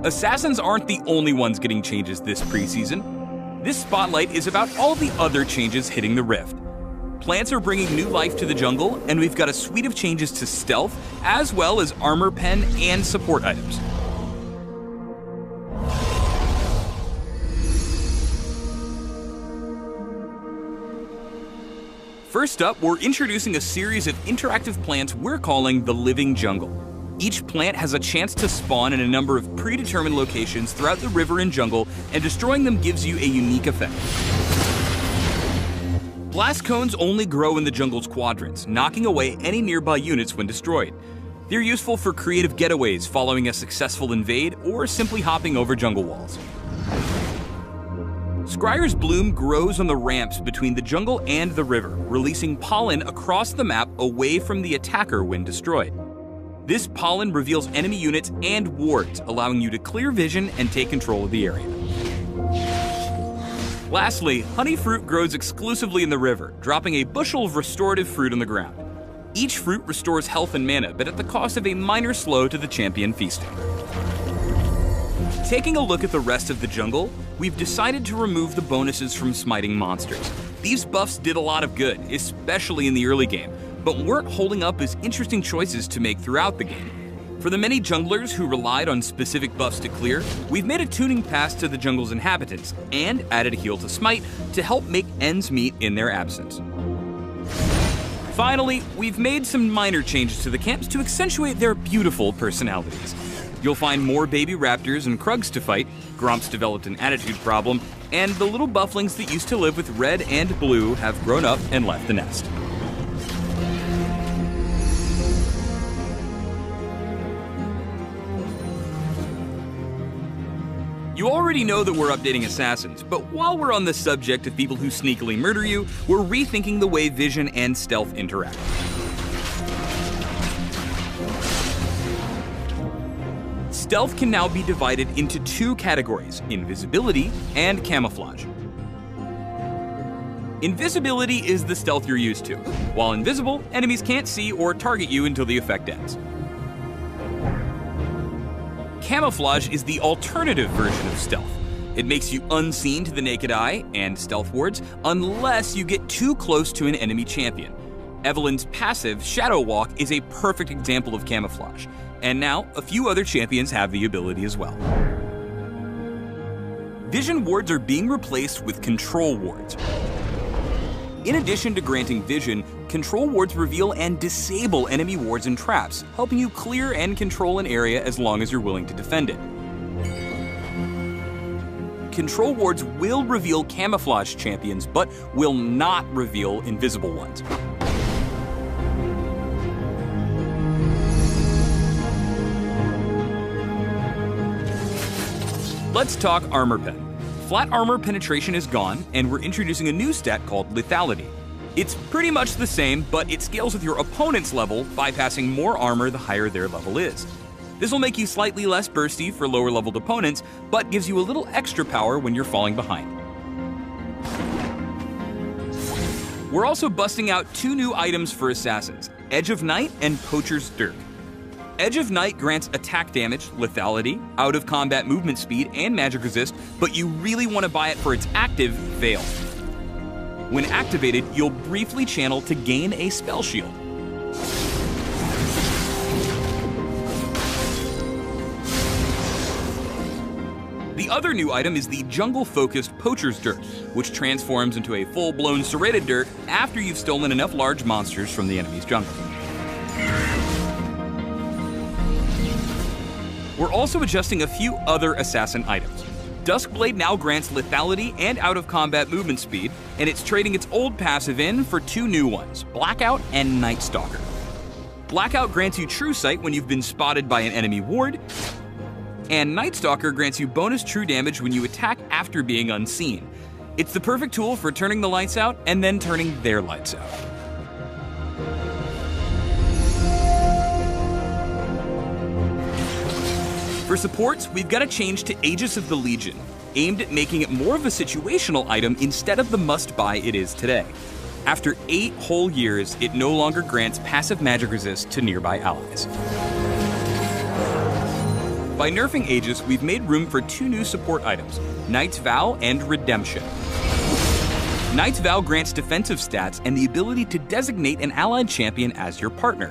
Assassins aren't the only ones getting changes this preseason. This spotlight is about all the other changes hitting the Rift. Plants are bringing new life to the jungle, and we've got a suite of changes to stealth, as well as armor pen and support items. First up, we're introducing a series of interactive plants we're calling the Living Jungle. Each plant has a chance to spawn in a number of predetermined locations throughout the river and jungle, and destroying them gives you a unique effect. Blast cones only grow in the jungle's quadrants, knocking away any nearby units when destroyed. They're useful for creative getaways following a successful invade, or simply hopping over jungle walls. Scryer's bloom grows on the ramps between the jungle and the river, releasing pollen across the map away from the attacker when destroyed. This pollen reveals enemy units and wards, allowing you to clear vision and take control of the area. Lastly, honey fruit grows exclusively in the river, dropping a bushel of restorative fruit on the ground. Each fruit restores health and mana, but at the cost of a minor slow to the champion feasting. Taking a look at the rest of the jungle, we've decided to remove the bonuses from smiting monsters. These buffs did a lot of good, especially in the early game, but weren't holding up as interesting choices to make throughout the game. For the many junglers who relied on specific buffs to clear, we've made a tuning pass to the jungle's inhabitants, and added a heal to smite to help make ends meet in their absence. Finally, we've made some minor changes to the camps to accentuate their beautiful personalities. You'll find more baby raptors and krugs to fight, Gromps developed an attitude problem, and the little bufflings that used to live with red and blue have grown up and left the nest. You already know that we're updating Assassins, but while we're on the subject of people who sneakily murder you, we're rethinking the way vision and stealth interact. Stealth can now be divided into two categories, invisibility and camouflage. Invisibility is the stealth you're used to. While invisible, enemies can't see or target you until the effect ends. Camouflage is the alternative version of stealth. It makes you unseen to the naked eye and stealth wards unless you get too close to an enemy champion. Evelyn's passive, Shadow Walk, is a perfect example of camouflage, and now a few other champions have the ability as well. Vision wards are being replaced with control wards. In addition to granting vision, control wards reveal and disable enemy wards and traps, helping you clear and control an area as long as you're willing to defend it. Control wards will reveal camouflage champions, but will not reveal invisible ones. Let's talk armor pen. Flat armor penetration is gone, and we're introducing a new stat called lethality. It's pretty much the same, but it scales with your opponent's level, bypassing more armor the higher their level is. This will make you slightly less bursty for lower leveled opponents, but gives you a little extra power when you're falling behind. We're also busting out two new items for Assassins, Edge of Night and Poacher's Dirk. Edge of Night grants attack damage, lethality, out of combat movement speed, and magic resist, but you really want to buy it for its active, Veil. When activated, you'll briefly channel to gain a spell shield. The other new item is the jungle-focused Poacher's Dirk, which transforms into a full-blown serrated dirk after you've stolen enough large monsters from the enemy's jungle. We're also adjusting a few other Assassin items. Duskblade now grants lethality and out-of-combat movement speed, and it's trading its old passive in for two new ones, Blackout and Night Stalker. Blackout grants you True Sight when you've been spotted by an enemy ward, and Night Stalker grants you bonus true damage when you attack after being unseen. It's the perfect tool for turning the lights out and then turning their lights out. For supports, we've got a change to Aegis of the Legion, aimed at making it more of a situational item instead of the must-buy it is today. After 8 whole years, it no longer grants passive magic resist to nearby allies. By nerfing Aegis, we've made room for 2 new support items, Knight's Vow and Redemption. Knight's Vow grants defensive stats and the ability to designate an allied champion as your partner.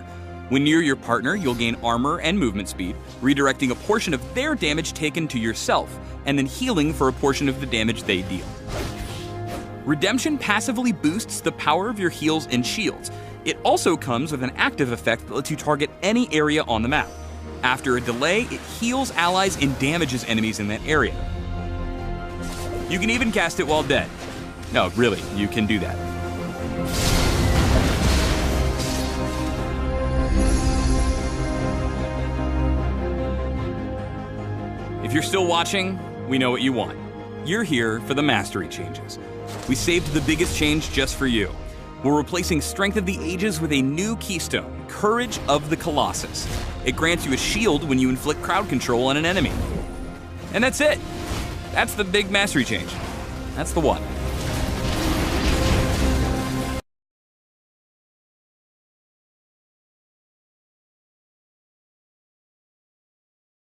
When near your partner, you'll gain armor and movement speed, redirecting a portion of their damage taken to yourself, and then healing for a portion of the damage they deal. Redemption passively boosts the power of your heals and shields. It also comes with an active effect that lets you target any area on the map. After a delay, it heals allies and damages enemies in that area. You can even cast it while dead. No, really, you can do that. If you're still watching, we know what you want. You're here for the mastery changes. We saved the biggest change just for you. We're replacing Strength of the Ages with a new keystone, Courage of the Colossus. It grants you a shield when you inflict crowd control on an enemy. And that's it. That's the big mastery change. That's the one.